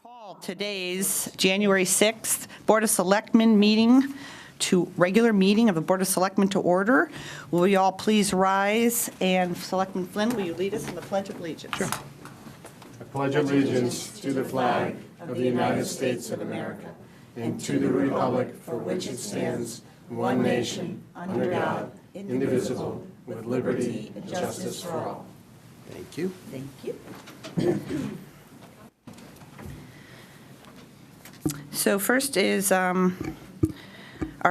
Call today's January 6th Board of Selectmen meeting to regular meeting of the Board of Selectmen to order. Will you all please rise, and Selectman Flynn, will you lead us in the Pledge of Allegiance? Sure. I pledge allegiance to the flag of the United States of America and to the republic for which it stands, one nation, under God, indivisible, with liberty and justice for all. Thank you. Thank you. So first is, our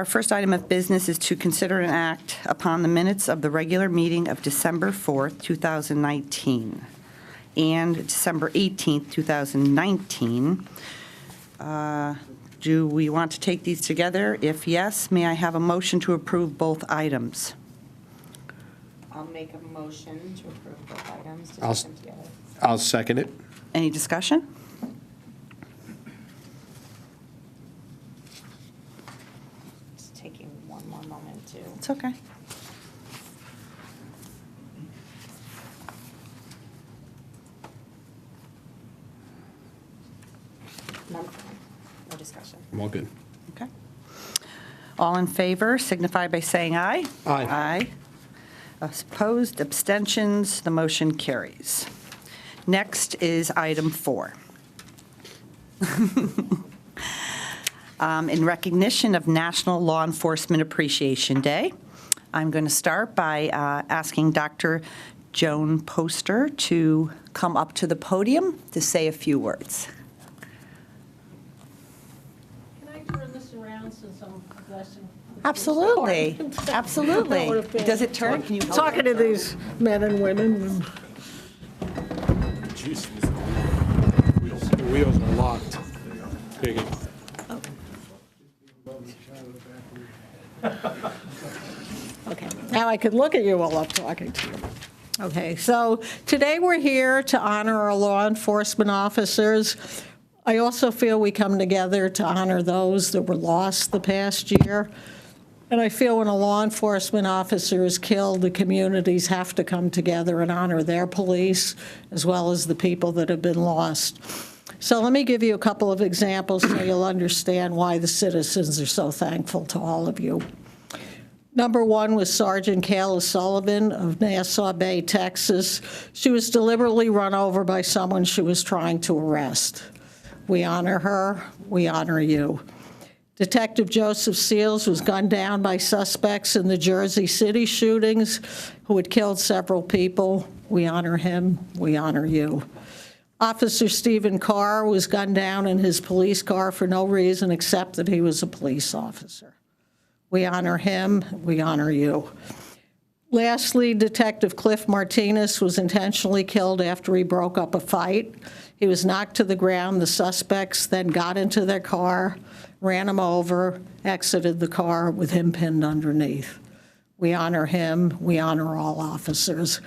first item of business is to consider an act upon the minutes of the regular meeting of December 4th, 2019, and December 18th, 2019. Do we want to take these together? If yes, may I have a motion to approve both items? I'll make a motion to approve both items to I'll- take them together. I'll second it. Any discussion? Just taking one more moment to. It's okay. No discussion. I'm all good. Okay. All in favor signify by saying aye. Aye. Aye. Opposed, abstentions, the motion carries. Next is item 4. In recognition of National Law Enforcement Appreciation Day, I'm going to start by asking Dr. Joan Poster to come up to the podium to say a few words. Can I turn this around since I'm addressing? Absolutely, absolutely. Does it turn? Can you? Talking to these men and women. Jeez. The wheels are locked. Piggy. Okay, now I can look at you while I'm talking to you. Okay, so today we're here to honor our law enforcement officers. I also feel we come together to honor those that were lost the past year. And I feel when a law enforcement officer is killed, the communities have to come together and honor their police as well as the people that have been lost. So let me give you a couple of examples so you'll understand why the citizens are so thankful to all of you. Number one was Sergeant Kayla Sullivan of Nassau Bay, Texas. She was deliberately run over by someone she was trying to arrest. We honor her. We honor you. Detective Joseph Seals was gunned down by suspects in the Jersey City shootings who had killed several people. We honor him. We honor you. Officer Stephen Carr was gunned down in his police car for no reason except that he was a police officer. We honor him. We honor you. Lastly, Detective Cliff Martinez was intentionally killed after he broke up a fight. He was knocked to the ground. The suspects then got into their car, ran him over, exited the car with him pinned underneath. We honor him. We honor all officers.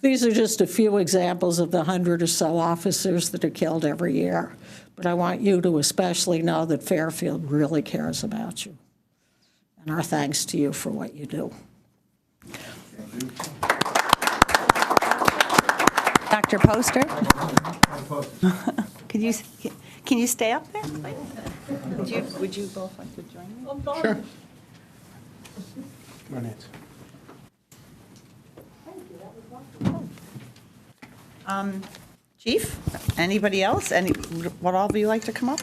These are just a few examples of the 100 or so officers that are killed every year. But I want you to especially know that Fairfield really cares about you. And our thanks to you for what you do. Dr. Poster? Can you stay up there? Would you both like to join me? Sure. Come on, Nancy. Chief, anybody else? Would all of you like to come up?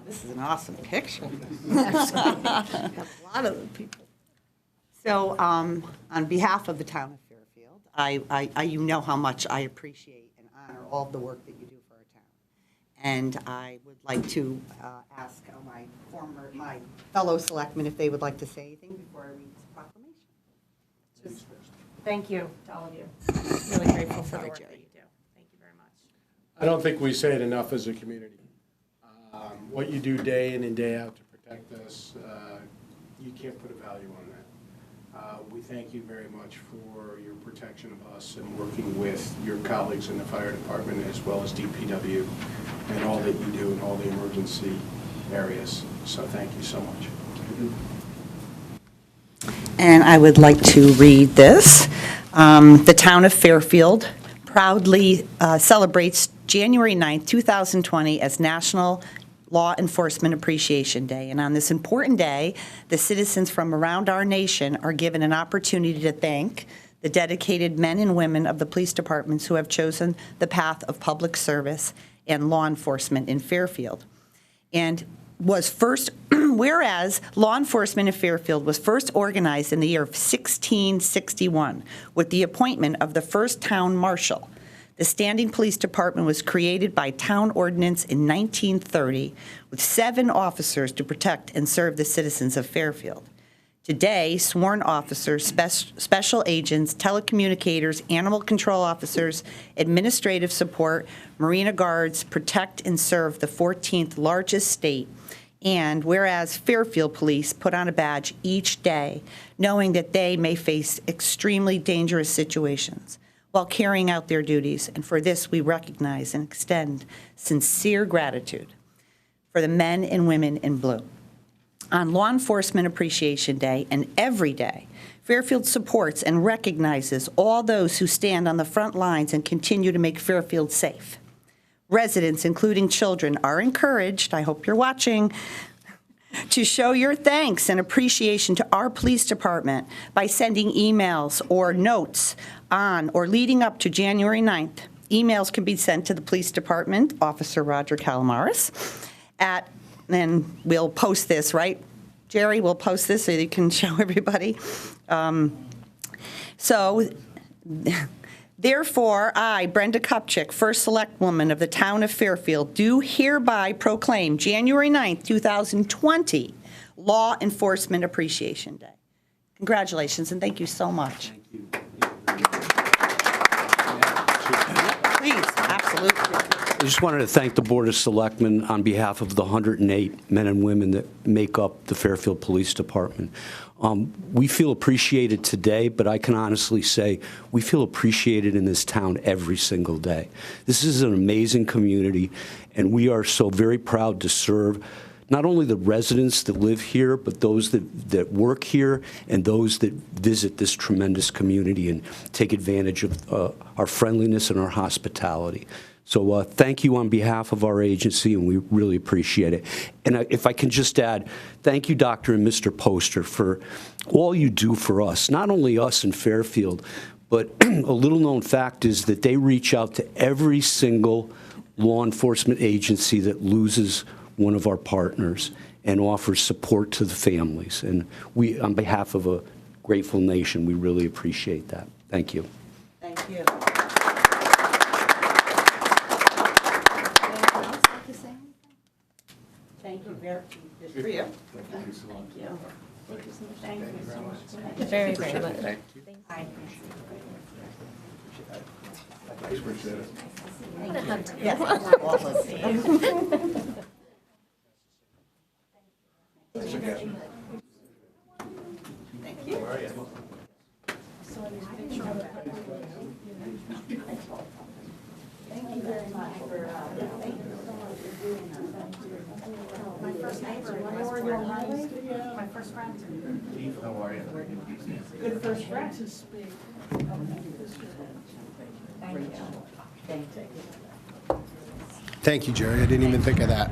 This is an awesome picture. A lot of the people. So, on behalf of the town of Fairfield, you know how much I appreciate and honor all of the work that you do for our town. And I would like to ask my fellow selectmen if they would like to say anything before I read this proclamation. Thank you to all of you. Really grateful for the work that you do. Thank you very much. I don't think we say it enough as a community. What you do day in and day out to protect us, you can't put a value on that. We thank you very much for your protection of us and working with your colleagues in the fire department as well as DPW and all that you do in all the emergency areas. So thank you so much. and I would like to read this. The town of Fairfield proudly celebrates January 9th, 2020 as National Law Enforcement Appreciation Day. And on this important day, the citizens from around our nation are given an opportunity to thank the dedicated men and women of the police departments who have chosen the path of public service and law enforcement in Fairfield. And was first, whereas law enforcement in Fairfield was first organized in the year of 1661 with the appointment of the first town marshal. The standing police department was created by town ordinance in 1930 with 7 officers to protect and serve the citizens of Fairfield. Today, sworn officers, special agents, telecommunicators, animal control officers, administrative support, marina guards protect and serve the 14th largest state. And whereas Fairfield police put on a badge each day, knowing that they may face extremely dangerous situations while carrying out their duties. And for this, we recognize and extend sincere gratitude for the men and women in blue. On Law Enforcement Appreciation Day and every day, Fairfield supports and recognizes all those who stand on the front lines and continue to make Fairfield safe. Residents, including children, are encouraged, I hope you're watching, to show your thanks and appreciation to our police department by sending emails or notes on or leading up to January 9th. Emails can be sent to the police department, Officer Roger Calamaris, and we'll post this, right? Jerry, we'll post this so you can show everybody. Therefore, I, Brenda Kupchik, First Selectwoman of the town of Fairfield, do hereby proclaim January 9th, 2020, Law Enforcement Appreciation Day. Congratulations, and thank you so much. Thank you. Please, absolutely. I just wanted to thank the Board of Selectmen on behalf of the 108 men and women that make up the Fairfield Police Department. We feel appreciated today, but I can honestly say we feel appreciated in this town every single day. This is an amazing community, and we are so very proud to serve not only the residents that live here, but those that work here and those that visit this tremendous community and take advantage of our friendliness and our hospitality. So thank you on behalf of our agency, and we really appreciate it. And if I can just add, thank you, Dr. and Mr. Poster, for all you do for us, not only us in Fairfield, but a little-known fact is that they reach out to every single law enforcement agency that loses one of our partners and offers support to the families. And we, on behalf of a grateful nation, we really appreciate that. Thank you. Thank you. Thank you very much. Just for you. Thank you. Thank you so much. Very, very much. Hi. Yes. All of you. Thank you. Thank you very much for, thank you so much for doing that. My first neighbor, my first friend. Chief, how are you? Good first friend. Thank you. Thank you. Thank you, Jerry. I didn't even think of that.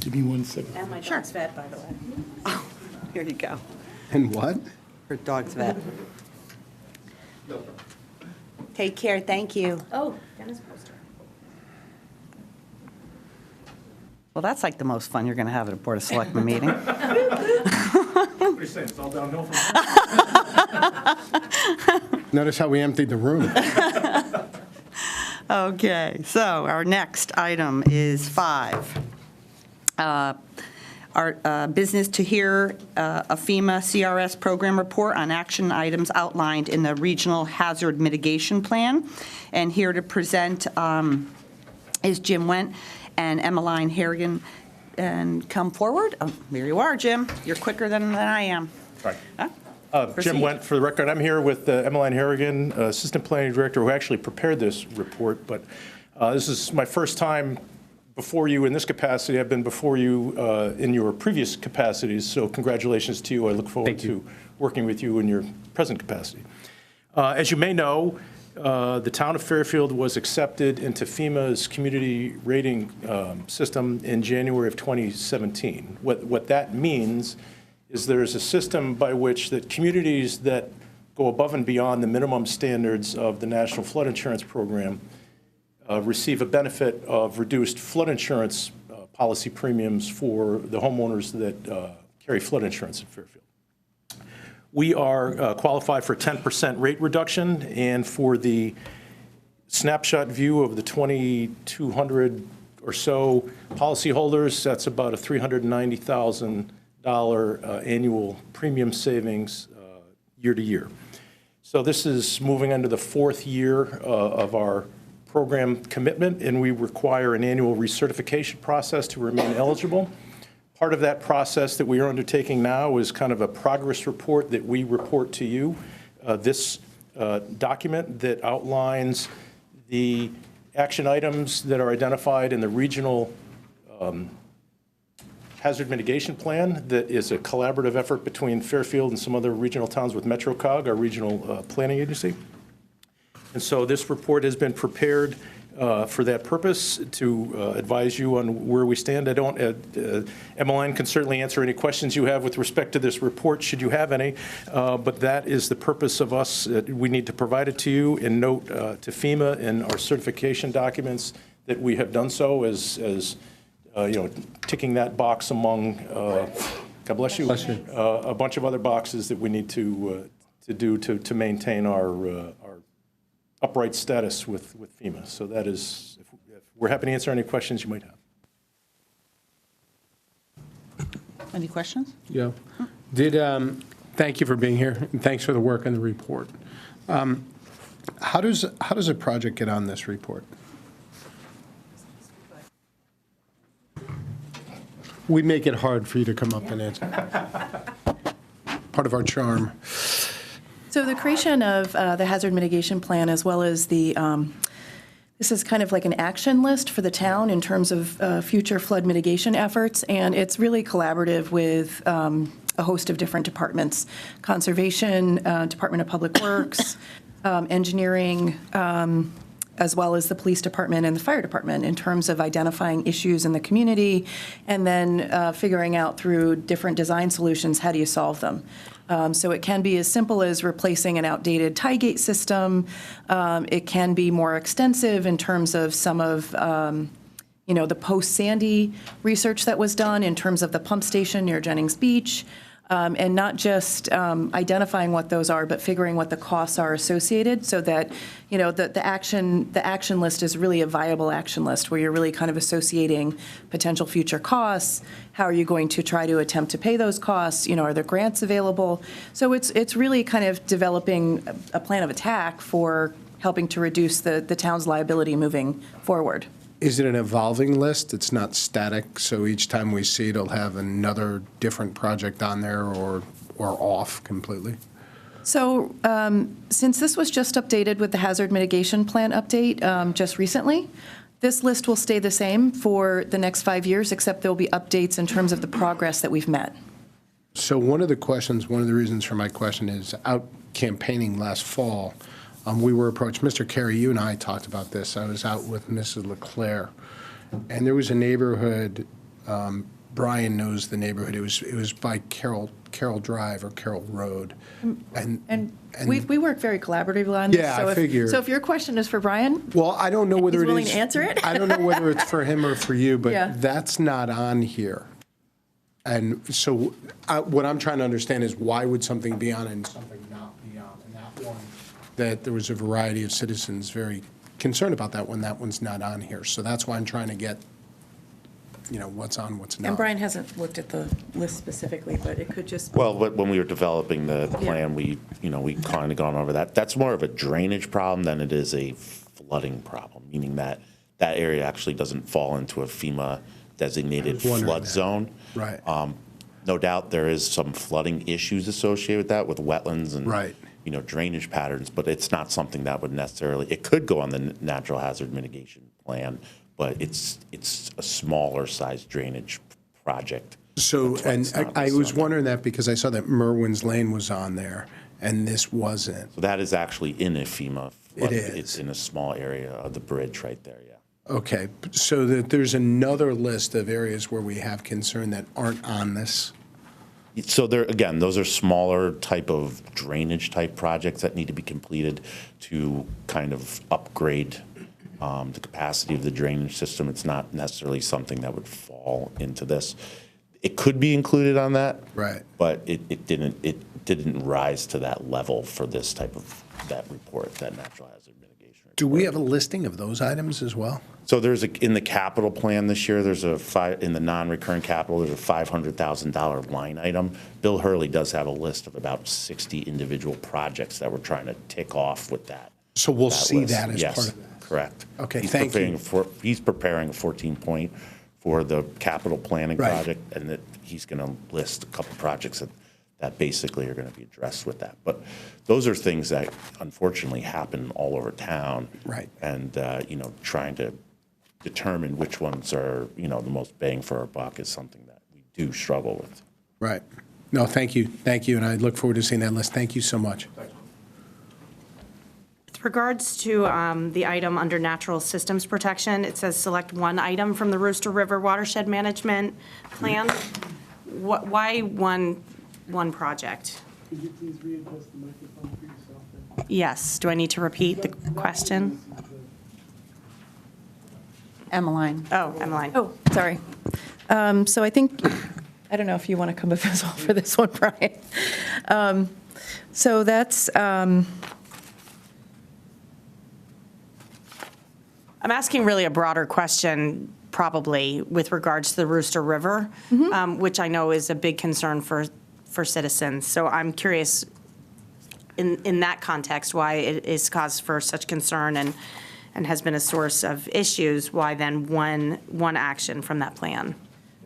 Give me 1 second. And my dog's vet, by the way. Oh, here you go. And what? For dog's vet. Take care, thank you. Oh, Dennis Poster. Well, that's like the most fun you're going to have at a Board of Selectmen meeting. What are you saying? It's all downhill from Notice how we emptied the room. Okay, so our next item is 5. Our business to hear a FEMA CRS program report on action items outlined in the Regional Hazard Mitigation Plan. And here to present is Jim Wendt and Emmeline Harrigan. And come forward. Oh, here you are, Jim. You're quicker than I am. Right. Huh? Jim Proceed. Wendt, for the record. I'm here with Emmeline Harrigan, Assistant Planning Director, who actually prepared this report. But this is my first time before you in this capacity. I've been before you in your previous capacities, so congratulations to you. I look forward to working with you in your present capacity. As you may know, the town of Fairfield was accepted into FEMA's community rating system in January of 2017. What that means is there's a system by which that communities that go above and beyond the minimum standards of the National Flood Insurance Program receive a benefit of reduced flood insurance policy premiums for the homeowners that carry flood insurance in Fairfield. We are qualified for 10% rate reduction, and for the snapshot view of the 2,200 or so policyholders, that's about a $390,000 annual premium savings year to year. So this is moving into the fourth year of our program commitment, and we require an annual recertification process to remain eligible. Part of that process that we are undertaking now is kind of a progress report that we report to you. This document that outlines the action items that are identified in the regional hazard mitigation plan that is a collaborative effort between Fairfield and some other regional towns with MetroCog, our regional planning agency. And so this report has been prepared for that purpose to advise you on where we stand. Emmeline can certainly answer any questions you have with respect to this report, should you have any, but that is the purpose of us. We need to provide it to you and note to FEMA in our certification documents that we have done so as ticking that box among, God bless you, a bunch of other boxes that we need to do to maintain our upright status with FEMA. So that is, if we're happy to answer any questions you might have. Any questions? Yeah. Thank you for being here, and thanks for the work on the report. How does a project get on this report? We make it hard for you to come up and answer. Part of our charm. So the creation of the hazard mitigation plan, as well as the, this is kind of like an action list for the town in terms of future flood mitigation efforts, and it's really collaborative with a host of different departments: conservation, Department of Public Works, engineering, as well as the police department and the fire department, in terms of identifying issues in the community and then figuring out through different design solutions, how do you solve them? So it can be as simple as replacing an outdated tie gate system. It can be more extensive in terms of some of the post-Sandy research that was done in terms of the pump station near Jennings Beach. And not just identifying what those are, but figuring what the costs are associated, so that the action list is really a viable action list where you're really kind of associating potential future costs. How are you going to try to attempt to pay those costs? Are there grants available? So it's really kind of developing a plan of attack for helping to reduce the town's liability moving forward. Is it an evolving list? It's not static, so each time we see it, it'll have another different project on there or off completely? So since this was just updated with the hazard mitigation plan update just recently, this list will stay the same for the next 5 years, except there'll be updates in terms of the progress that we've met. So one of the reasons for my question is out campaigning last fall, we were approached, Mr. Carey, you and I talked about this. I was out with Mrs. LeClaire, and there was a neighborhood, Brian knows the neighborhood, it was by Carroll Drive or Carroll Road. And we work very collaboratively on this. Yeah, so I figured. So if your question is for Brian, well, I don't know whether he's it willing is. to answer it. I don't know whether it's for him or for you, but Yeah. that's not on here. And so what I'm trying to understand is why would something be on and something not be on? And that one, that there was a variety of citizens very concerned about that one. That one's not on here. So that's why I'm trying to get, what's on, what's not. and Brian hasn't looked at the list specifically, but it could just. Well, when we were developing the plan, we kind of gone over that. That's more of a drainage problem than it is a flooding problem, meaning that area actually doesn't fall into a FEMA designated flood zone. Right. No doubt there is some flooding issues associated with that, with wetlands and Right. Drainage patterns, but it's not something that would necessarily, it could go on the natural hazard mitigation plan, but it's a smaller size drainage project. So, That's why and it's not I listed was on there. wondering that because I saw that Merwin's Lane was on there, and this wasn't. So that is actually in a FEMA. It is. It's in a small area of the bridge right there, yeah. Okay, so that there's another list of areas where we have concern that aren't on this? So there, again, those are smaller type of drainage type projects that need to be completed to kind of upgrade the capacity of the drainage system. It's not necessarily something that would fall into this. It could be included on that. Right. But it didn't rise to that level for this type of, that report, that natural hazard mitigation report. Do we have a listing of those items as well? So there's in the capital plan this year, there's in the non-recurring capital, there's a $500,000 line item. Bill Hurley does have a list of about 60 individual projects that we're trying to tick off with that. So we'll that see list. that as Yes, part of that. correct. Okay, He's thank you. He's preparing a 14-point for the capital planning Right. project, and that he's going to list a couple projects that basically are going to be addressed with that. But those are things that unfortunately happen all over town. Right. And, trying to determine which ones are, the most bang for our buck is something that we do struggle with. Right. No, thank you, and I look forward to seeing that list. Thank you so much. With regards to the item under natural systems protection, it says select one item from the Rooster River Watershed Management Plan. Why one project? Could you please readjust the microphone for yourself there? Yes. Do I need to repeat the question? Emmeline. Oh, Emmeline. Oh, sorry. So I think, I don't know if you want to come as well for this one, Brian. So that's, I'm asking really a broader question, probably, with regards to the Rooster River, which I know is a big concern for citizens. So I'm curious, in that context, why it is cause for such concern and has been a source of issues, why then one action from that plan?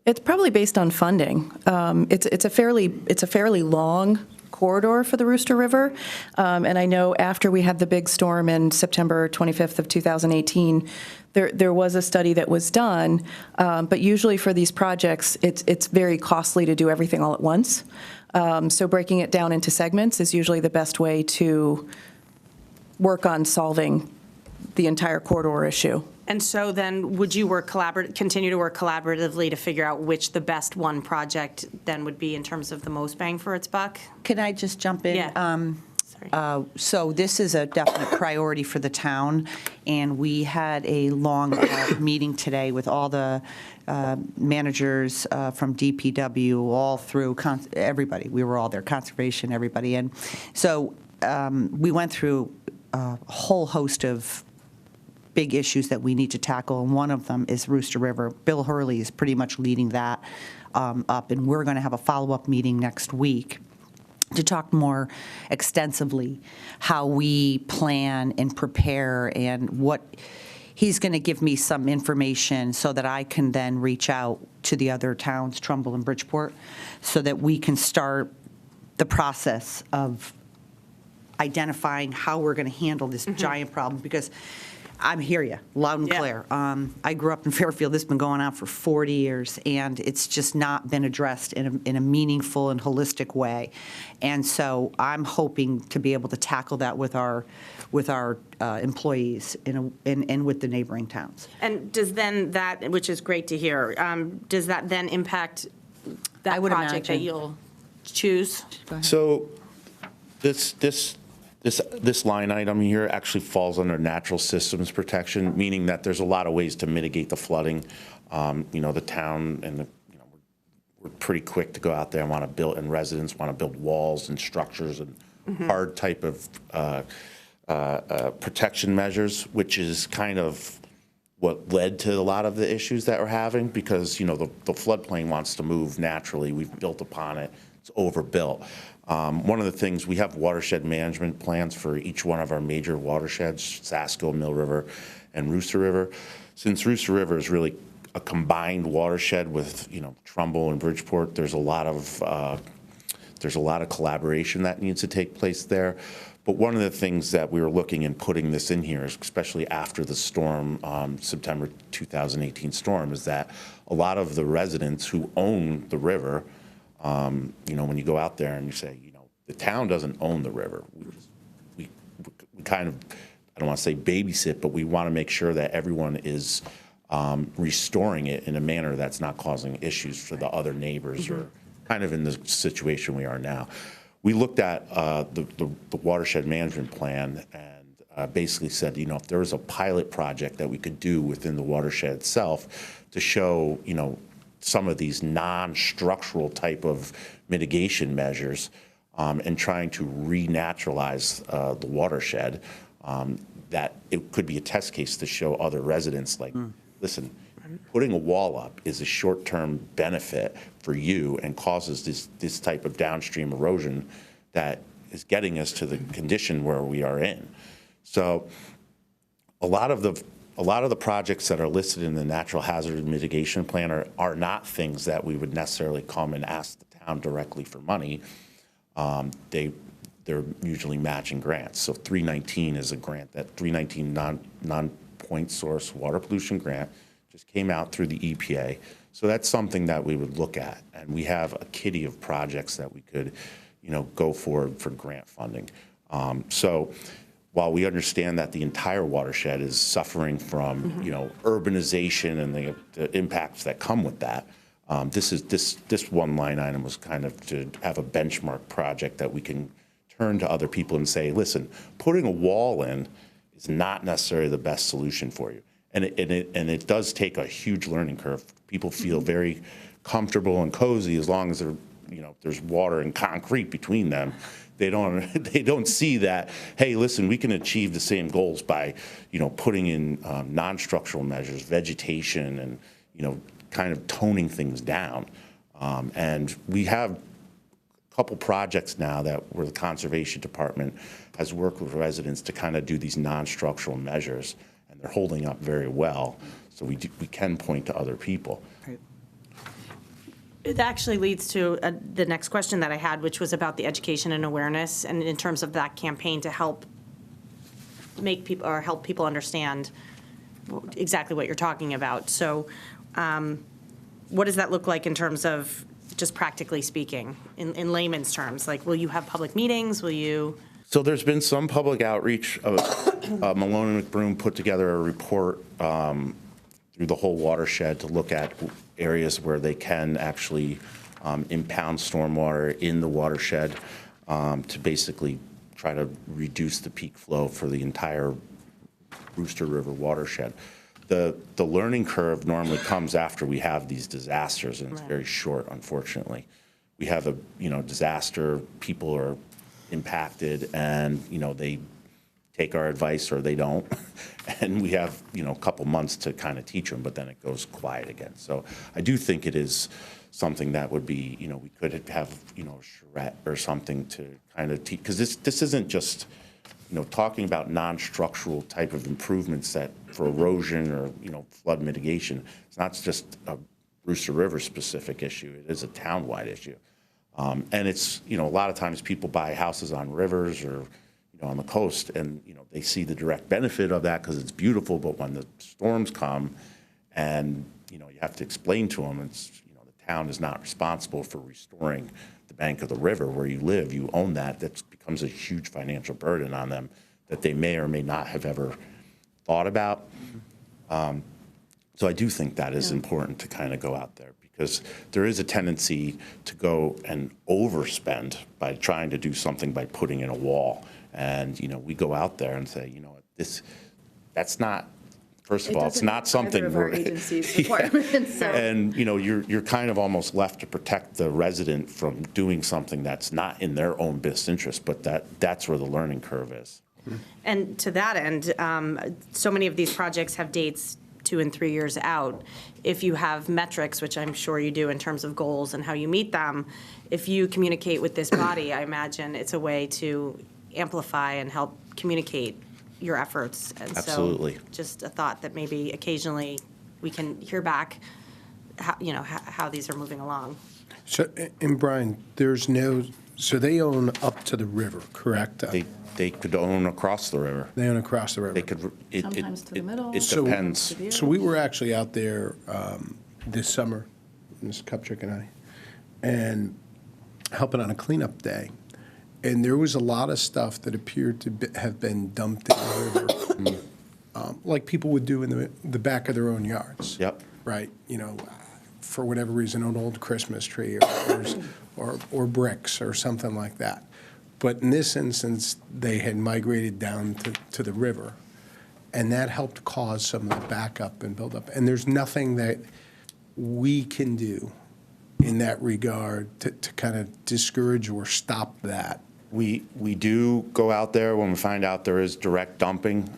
it's probably based on funding. It's a fairly long corridor for the Rooster River. And I know after we had the big storm in September 25th of 2018, there was a study that was done, but usually for these projects, it's very costly to do everything all at once. So breaking it down into segments is usually the best way to work on solving the entire corridor issue. And so then, would you continue to work collaboratively to figure out which the best one project then would be in terms of the most bang for its buck? Can I just jump in? Yeah. Sorry. So this is a definite priority for the town, and we had a long meeting today with all the managers from DPW, all through everybody. We were all there, conservation, everybody. And so we went through a whole host of big issues that we need to tackle, and one of them is Rooster River. Bill Hurley is pretty much leading that up, and we're going to have a follow-up meeting next week to talk more extensively how we plan and prepare, and what he's going to give me some information so that I can then reach out to the other towns, Trumbull and Bridgeport, so that we can start the process of identifying how we're going to handle this giant problem, because I'm hear you, loud and Yeah. clear. I grew up in Fairfield. This has been going on for 40 years, and it's just not been addressed in a meaningful and holistic way. And so I'm hoping to be able to tackle that with our employees and with the neighboring towns. And does then that, which is great to hear, does that then impact I that would project that imagine. you'll choose? So this line item here actually falls under natural systems protection, meaning that there's a lot of ways to mitigate the flooding. The town and we're pretty quick to go out there and want to build, and residents want to build walls and structures and hard type of protection measures, which is kind of what led to a lot of the issues that we're having, because the floodplain wants to move naturally. We've built upon it. It's overbuilt. One of the things, we have watershed management plans for each one of our major watersheds, Saskill, Mill River, and Rooster River. Since Rooster River is really a combined watershed with, Trumbull and Bridgeport, there's a lot of collaboration that needs to take place there. But one of the things that we were looking and putting this in here, especially after the storm, September 2018 storm, is that a lot of the residents who own the river, when you go out there and you say, the town doesn't own the river. We kind of, I don't want to say babysit, but we want to make sure that everyone is restoring it in a manner that's not causing issues for the other neighbors or kind of in the situation we are now. We looked at the watershed management plan and basically said, if there was a pilot project that we could do within the watershed itself to show, some of these non-structural type of mitigation measures and trying to renaturalize the watershed, that it could be a test case to show other residents like, listen, putting a wall up is a short-term benefit for you and causes this type of downstream erosion that is getting us to the condition where we are in. So a lot of the projects that are listed in the natural hazard mitigation plan are not things that we would necessarily come and ask the town directly for money. They're usually matching grants. So 319 is a grant, that 319 non-point source water pollution grant just came out through the EPA. So that's something that we would look at. And we have a kitty of projects that we could, go for grant funding. So while we understand that the entire watershed is suffering from, urbanization and the impacts that come with that, this one line item was kind of to have a benchmark project that we can turn to other people and say, listen, putting a wall in is not necessarily the best solution for you. And it does take a huge learning curve. People feel very comfortable and cozy as long as there's water and concrete between them. They don't see that, hey, listen, we can achieve the same goals by, putting in non-structural measures, vegetation, and, kind of toning things down. And we have a couple projects now where the Conservation Department has worked with residents to kind of do these non-structural measures, and they're holding up very well. So we can point to other people. It actually leads to the next question that I had, which was about the education and awareness, and in terms of that campaign to help help people understand exactly what you're talking about. So what does that look like in terms of just practically speaking, in layman's terms? Like, will you have public meetings? Will you? So there's been some public outreach. Malone and McBroom put together a report through the whole watershed to look at areas where they can actually impound stormwater in the watershed to basically try to reduce the peak flow for the entire Rooster River watershed. The learning curve normally comes after we have these disasters, and it's very short, unfortunately. We have a disaster, people are impacted, and they take our advice or they don't, and we have a couple months to kind of teach them, but then it goes quiet again. So I do think it is something that would be we could have a charrette or something to kind of teach, because this isn't just talking about non-structural type of improvements that for erosion or flood mitigation. It's not just a Rooster River specific issue. It is a town-wide issue, and it's a lot of times people buy houses on rivers or on the coast, and they see the direct benefit of that because it's beautiful. But when the storms come, and you have to explain to them, it's the town is not responsible for restoring the bank of the river where you live. You own that. That becomes a huge financial burden on them that they may or may not have ever thought about. So I do think that is important to kind of go out there, because there is a tendency to go and overspend by trying to do something by putting in a wall. And we go out there and say, that's not. First of all, it's not something of our agency's requirements. So. And you're kind of almost left to protect the resident from doing something that's not in their own best interest. But that's where the learning curve is. And to that end, so many of these projects have dates 2 and 3 years out. If you have metrics, which I'm sure you do in terms of goals and how you meet them, if you communicate with this body, I imagine it's a way to amplify and help communicate your efforts. And Absolutely. So just a thought that maybe occasionally we can hear back how these are moving along. So, and Brian, there's no So they own up to the river, correct? They could own across the river. They own across the river. They could. Sometimes to the middle. It depends. So we were actually out there this summer, Ms. Kupchak and I, and helping on a cleanup day. And there was a lot of stuff that appeared to have been dumped in the river, like people would do in the back of their own yards. Yep. Right, you know, for whatever reason, an old Christmas tree or bricks or something like that. But in this instance, they had migrated down to the river, and that helped cause some of the backup and buildup. And there's nothing that we can do in that regard to kind of discourage or stop that. We do go out there when we find out there is direct dumping,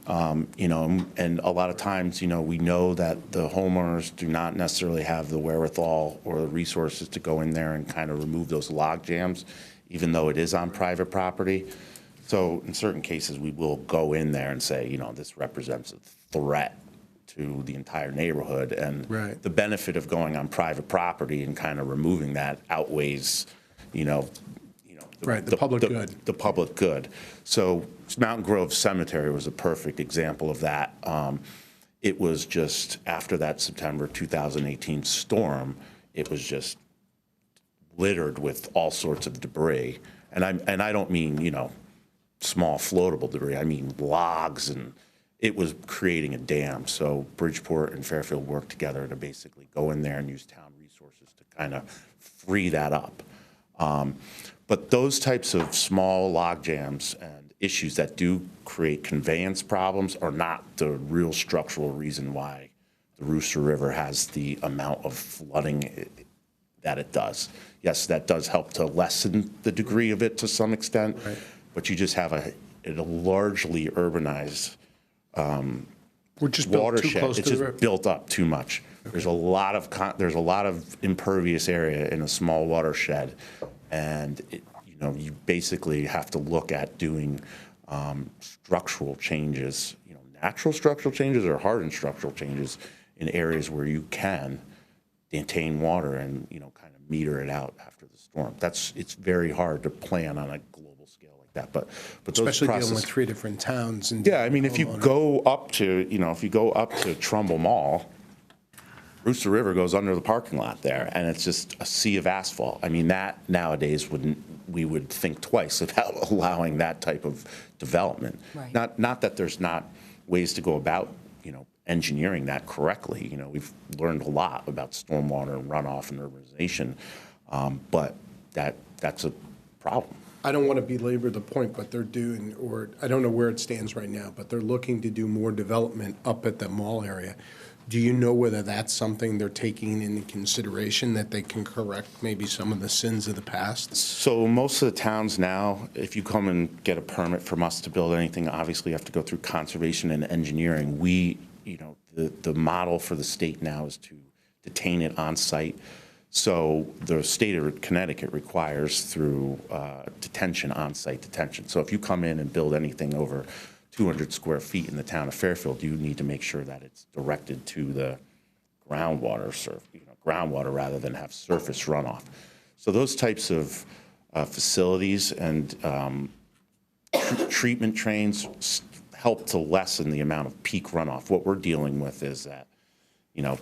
you know, and a lot of times, you know, we know that the homeowners do not necessarily have the wherewithal or the resources to go in there and kind of remove those log jams, even though it is on private property. So in certain cases, we will go in there and say, you know, this represents a threat to the entire neighborhood. And Right. the benefit of going on private property and kind of removing that outweighs, you know, Right, the public good. The public good. So Mountain Grove Cemetery was a perfect example of that. It was just after that September 2018 storm, it was just littered with all sorts of debris. And I don't mean, you know, small floatable debris. I mean logs, and it was creating a dam. So Bridgeport and Fairfield worked together to basically go in there and use town resources to kind of free that up. But those types of small log jams and issues that do create conveyance problems are not the real structural reason why the Rooster River has the amount of flooding that it does. Yes, that does help to lessen the degree of it to some extent, Right. but you just have a largely urbanized We're just built too watershed. close It's to the just river. built up too much. There's a lot of impervious area in a small watershed, and you know, you basically have to look at doing structural changes, you know, natural structural changes or hardened structural changes in areas where you can contain water and, you know, kind of meter it out after the storm. It's very hard to plan on a global scale like that, but those Especially dealing processes. with 3 different towns. And Yeah, I mean, if you homeowners. go up to, you know, if you go up to Trumbull Mall, Rooster River goes under the parking lot there, and it's just a sea of asphalt. I mean, that nowadays we would think twice about allowing that type of development. Right. Not that there's not ways to go about, you know, engineering that correctly. You know, we've learned a lot about stormwater and runoff and urbanization, but that's a problem. I don't want to belabor the point, but they're doing, or I don't know where it stands right now, but they're looking to do more development up at the mall area. Do you know whether that's something they're taking into consideration, that they can correct maybe some of the sins of the past? So most of the towns now, if you come and get a permit from us to build anything, obviously you have to go through conservation and engineering. You know, the model for the state now is to detain it on site. So the state of Connecticut requires through detention, on-site detention. So if you come in and build anything over 200 square feet in the town of Fairfield, you need to make sure that it's directed to the groundwater, groundwater rather than have surface runoff. So those types of facilities and treatment trains help to lessen the amount of peak runoff. What we're dealing with is that, you know,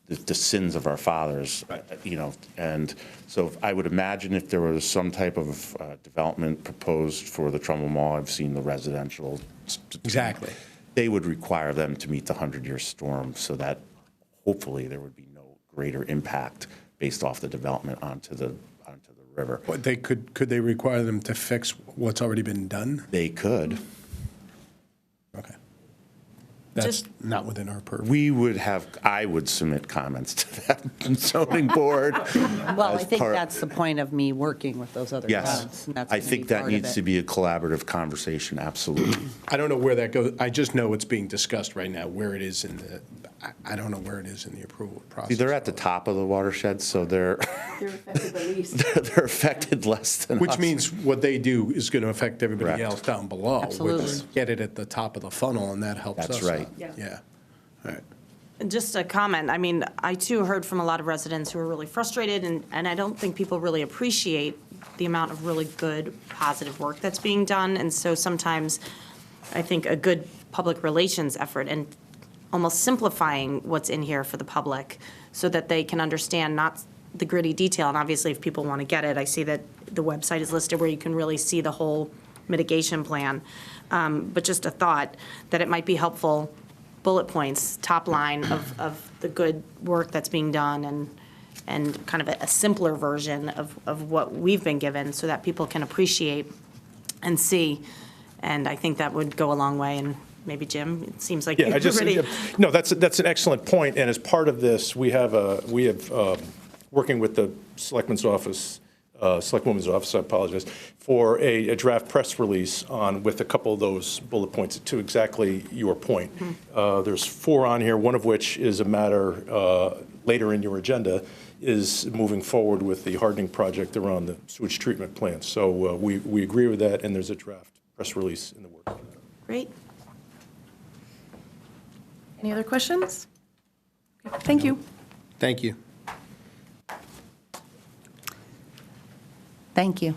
the sins of our fathers, you know, and so I would imagine if there was some type of development proposed for the Trumbull Mall, I've seen the residential. Exactly. They would require them to meet the 100-year storm so that hopefully there would be no greater impact based off the development onto the river. But could they require them to fix what's already been done? They could. Okay. That's Just- not within our purview. I would submit comments to that zoning board. Well, I as think part- that's the point of me working with those other Yes, towns. And that's I gonna think be that part of needs it. to be a collaborative conversation, absolutely. I don't know where that goes. I just know it's being discussed right now, where it is in the, I don't know where it is in the approval process. See, they're at the top of the watershed, so they're affected the least. they're affected less than us. Which means what they do is going to affect everybody Correct. else down below. Absolutely. Which get it at the top of the funnel, and that helps us. That's right. out. Yeah. Yeah. All right. And just a comment, I mean, I too heard from a lot of residents who are really frustrated, and I don't think people really appreciate the amount of really good, positive work that's being done. And so sometimes I think a good public relations effort and almost simplifying what's in here for the public so that they can understand not the gritty detail. And obviously, if people want to get it, I see that the website is listed where you can really see the whole mitigation plan. But just a thought that it might be helpful, bullet points, top line of the good work that's being done and kind of a simpler version of what we've been given so that people can appreciate and see. And I think that would go a long way. And maybe, Jim, it seems like Yeah, you're ready. no, that's an excellent point. And as part of this, we have working with the Selectman's office, Selectwoman's office, I apologize, for a draft press release with a couple of those bullet points to exactly your point. There's 4 on here, one of which is a matter later in your agenda, is moving forward with the hardening project around the sewage treatment plant. So we agree with that, and there's a draft press release in the works. Great. Any other questions? Thank you. Thank you. Thank you.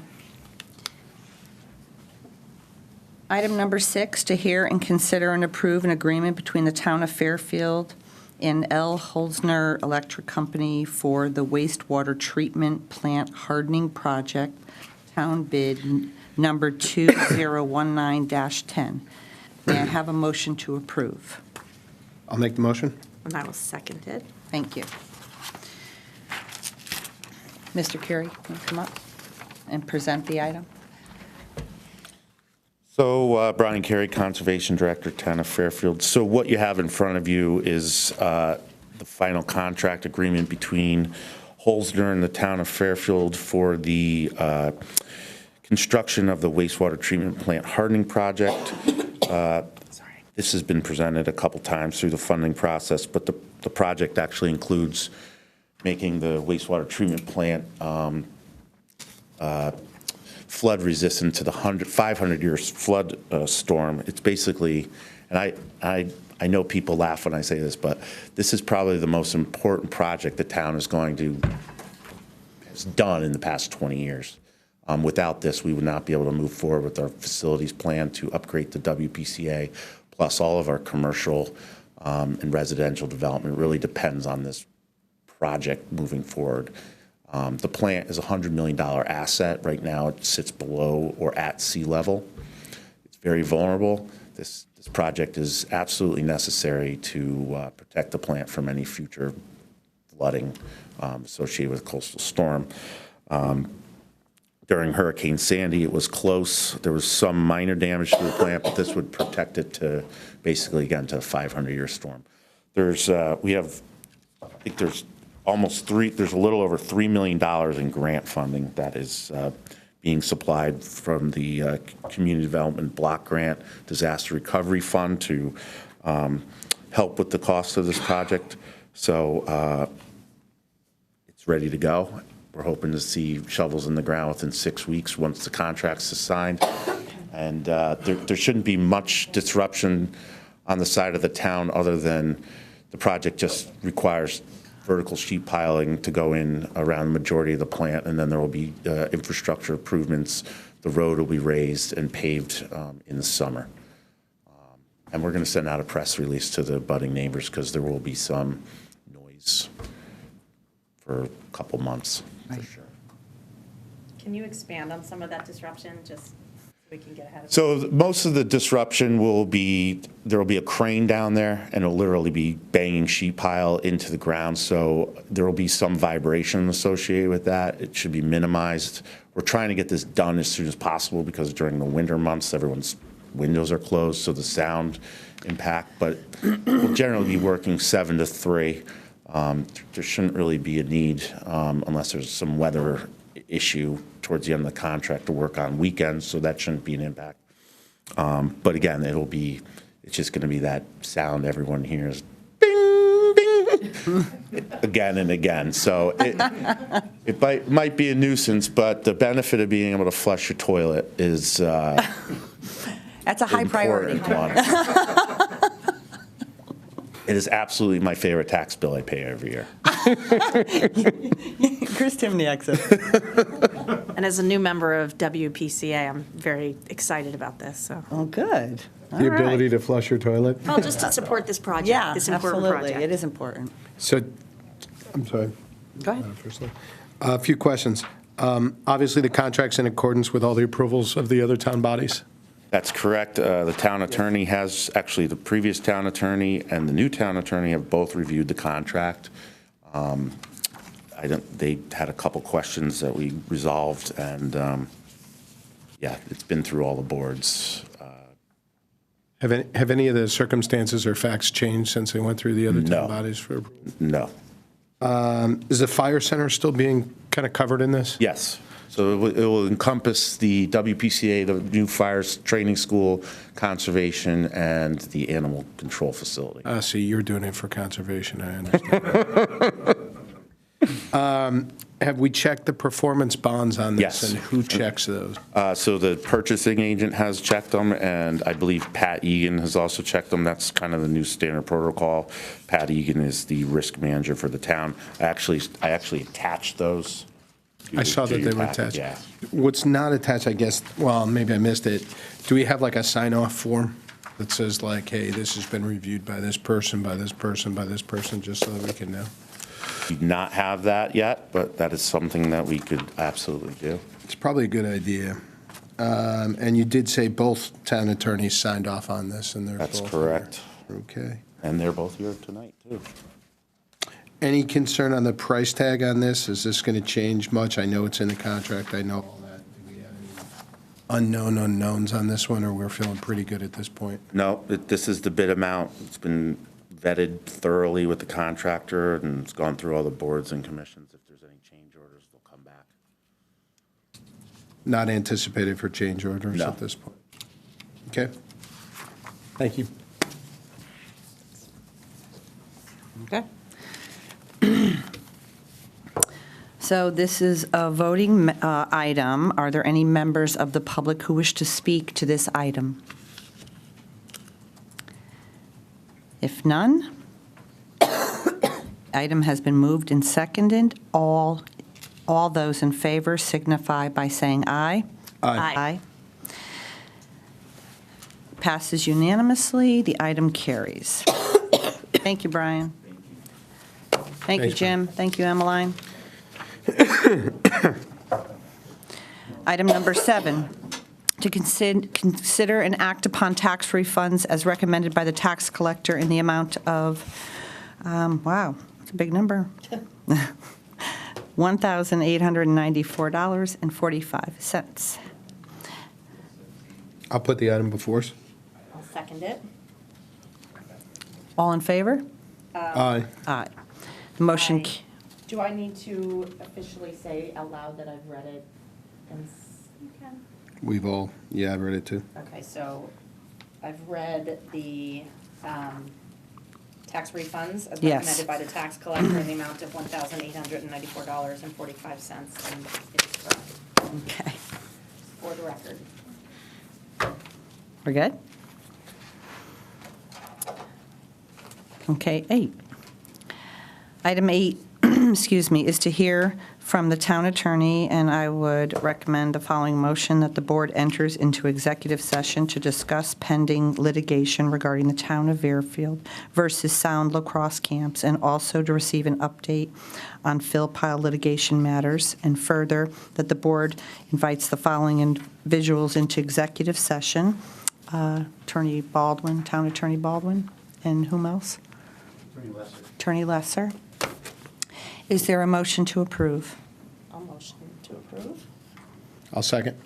Item number 6, to hear and consider and approve an agreement between the Town of Fairfield and L. Holzner Electric Company for the wastewater treatment plant hardening project, town bid number 2019-10. May I have a motion to approve? I'll make the motion. And I will second it. Thank you. Mr. Curie, can you come up and present the item? So Brian Carey, Conservation Director, Town of Fairfield. So what you have in front of you is the final contract agreement between Holzner and the Town of Fairfield for the construction of the wastewater treatment plant hardening project. This has been presented a couple times through the funding process, but the project actually includes making the wastewater treatment plant flood resistant to the 500-year flood storm. It's basically, and I know people laugh when I say this, but this is probably the most important project the town has done in the past 20 years. Without this, we would not be able to move forward with our facilities plan to upgrade the WPCA, plus all of our commercial and residential development really depends on this project moving forward. The plant is a $100 million asset. Right now, it sits below or at sea level. It's very vulnerable. This project is absolutely necessary to protect the plant from any future flooding associated with a coastal storm. During Hurricane Sandy, it was close. There was some minor damage to the plant, but this would protect it to basically, again, to a 500-year storm. There's a little over $3 million in grant funding that is being supplied from the Community Development Block Grant Disaster Recovery Fund to help with the cost of this project. So it's ready to go. We're hoping to see shovels in the ground within 6 weeks once the contract's signed. And there shouldn't be much disruption on the side of the town other than the project just requires vertical sheet piling to go in around the majority of the plant, and then there will be infrastructure improvements. The road will be raised and paved in the summer. And we're going to send out a press release to the budding neighbors because there will be some noise for a couple months, for sure. Can you expand on some of that disruption, just so we can get ahead of it? So most of the disruption will be, there will be a crane down there, and it'll literally be banging sheet pile into the ground. So there will be some vibration associated with that. It should be minimized. We're trying to get this done as soon as possible because during the winter months, everyone's windows are closed, so the sound impact. But we'll generally be working 7 to 3. There shouldn't really be a need unless there's some weather issue towards the end of the contract to work on weekends, so that shouldn't be an impact. But again, it's just going to be that sound everyone hears, bing, bing, again and again. So it might be a nuisance, but the benefit of being able to flush your toilet is That's a high priority. It is absolutely my favorite tax bill I pay every year. Chris Timniak said. And as a new member of WPCA, I'm very excited about this, so. Oh, good. The ability to flush your toilet? Well, just to support this project, Yeah, this important absolutely. project. It is important. So, I'm sorry. Go ahead. First line. A few questions. Obviously, the contract's in accordance with all the approvals of the other town bodies? That's correct. The town attorney has, actually, the previous town attorney and the new town attorney have both reviewed the contract. They had a couple questions that we resolved, and yeah, it's been through all the boards. Have any of the circumstances or facts changed since they went through the other No. town bodies for approval? No. Is the fire center still being kind of covered in this? Yes. So it will encompass the WPCA, the new fires training school, conservation, and the animal control facility. See, you're doing it for conservation, I understand. Have we checked the performance bonds on this? Yes. And who checks those? So the purchasing agent has checked them, and I believe Pat Egan has also checked them. That's kind of the new standard protocol. Pat Egan is the risk manager for the town. I actually attached those. I saw that to they your were packet, attached. Yeah. What's not attached, I guess, well, maybe I missed it. Do we have like a sign-off form that says like, hey, this has been reviewed by this person, by this person, by this person, just so that we can know? We do not have that yet, but that is something that we could absolutely do. It's probably a good idea. And you did say both town attorneys signed off on this, and they're both That's here. correct. Okay. And they're both here tonight, too. Any concern on the price tag on this? Is this going to change much? I know it's in the contract, I know all that. Do we have any unknown unknowns on this one, or we're feeling pretty good at this point? No, this is the bid amount. It's been vetted thoroughly with the contractor, and it's gone through all the boards and commissions. If there's any change orders, they'll come back. Not anticipated for change orders No. at this point? Okay. Thank you. Okay. So this is a voting item. Are there any members of the public who wish to speak to this item? If none, item has been moved and seconded. All those in favor signify by saying aye. Aye. Passes unanimously. The item carries. Thank you, Brian. Thank you, Thanks, Jim. Thank you, Emmeline. Item number 7, to consider and act upon tax refunds as recommended by the tax collector in the amount of, wow, that's a big number, $1,894.45. I'll put the item before us. I'll second it. All in favor? Aye. Aye. The motion, Aye. Do I need to officially say out loud that I've read it? You can. We've all, yeah, I've read it too. Okay, so I've read the tax refunds as Yes. recommended by the tax collector in the amount of $1,894.45, and it is correct, okay. for the record. We're good? Okay, 8. Item 8, excuse me, is to hear from the town attorney, and I would recommend the following motion, that the board enters into executive session to discuss pending litigation regarding the town of Fairfield versus Sound lacrosse camps, and also to receive an update on Phil Pyle litigation matters, and further, that the board invites the following individuals into executive session, Attorney Baldwin, Town Attorney Baldwin, and whom else? Attorney Lesser. Is there a motion to approve? I'll motion to approve. I'll second.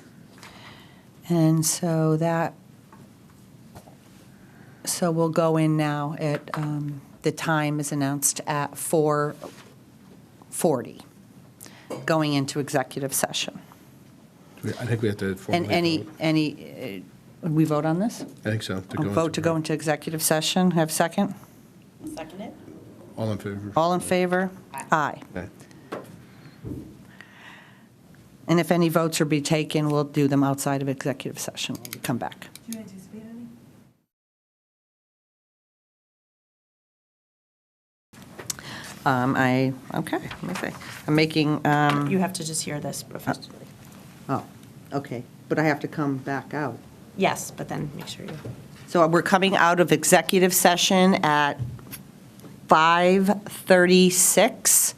And so we'll go in now at, the time is announced at 4:40, going into executive session. I think we have to And formally vote. we vote on this? I think so. Vote to go into executive session. Have second? Second it? All in favor? All in favor? Aye. Aye. And if any votes are to be taken, we'll do them outside of executive session when we come back. Do you anticipate any? Okay, let me see. I'm making, You have to just hear this officially. Oh, okay, but I have to come back out. Yes, but then make sure you. So we're coming out of executive session at 5:36.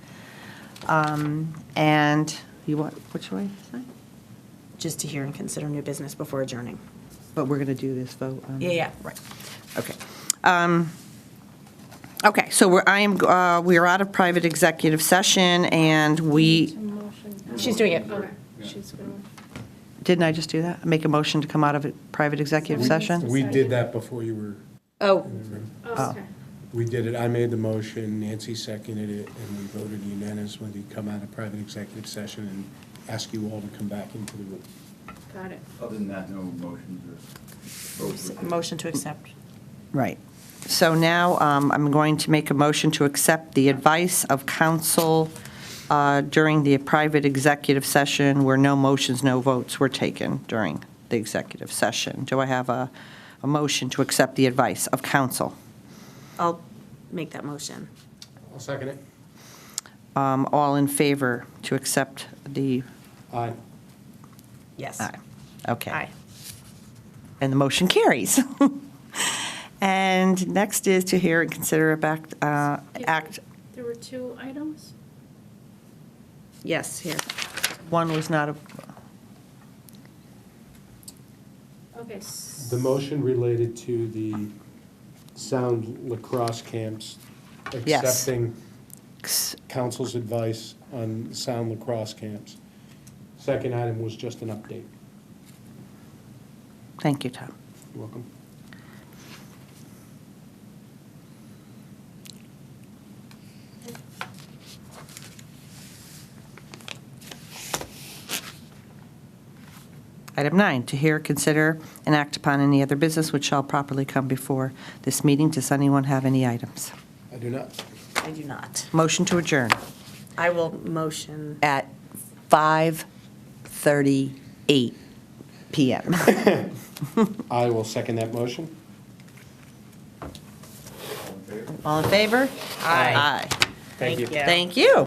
And you want, which way? Just to hear and consider new business before adjourning. But we're going to do this vote on. Yeah, right. Okay. Okay, so we are out of private executive session, and She's doing it. didn't I just do that? Make a motion to come out of a private executive session? We did that before you were Oh, in the room. Oh. We did it, I made the motion, Nancy seconded it, and we voted unanimously to come out of private executive session and ask you all to come back into the room. Got it. Other than that, no motions or votes. motion to accept. Right. So now I'm going to make a motion to accept the advice of counsel during the private executive session where no motions, no votes were taken during the executive session. Do I have a motion to accept the advice of counsel? I'll make that motion. I'll second it. All in favor to accept the, Aye. Yes. aye. Okay. Aye. And the motion carries. And next is to hear and consider act. There were 2 items? Yes, here. One was not a, Okay. The motion related to the sound lacrosse camps, Yes. accepting council's advice on sound lacrosse camps. Second item was just an update. thank you, Tom. You're welcome. Item 9, to hear, consider, and act upon any other business which shall properly come before this meeting. Does anyone have any items? I do not. I do not. Motion to adjourn I will motion. at 5:38 PM. I will second that motion. All in favor? Aye. Aye. Thank you. Thank you.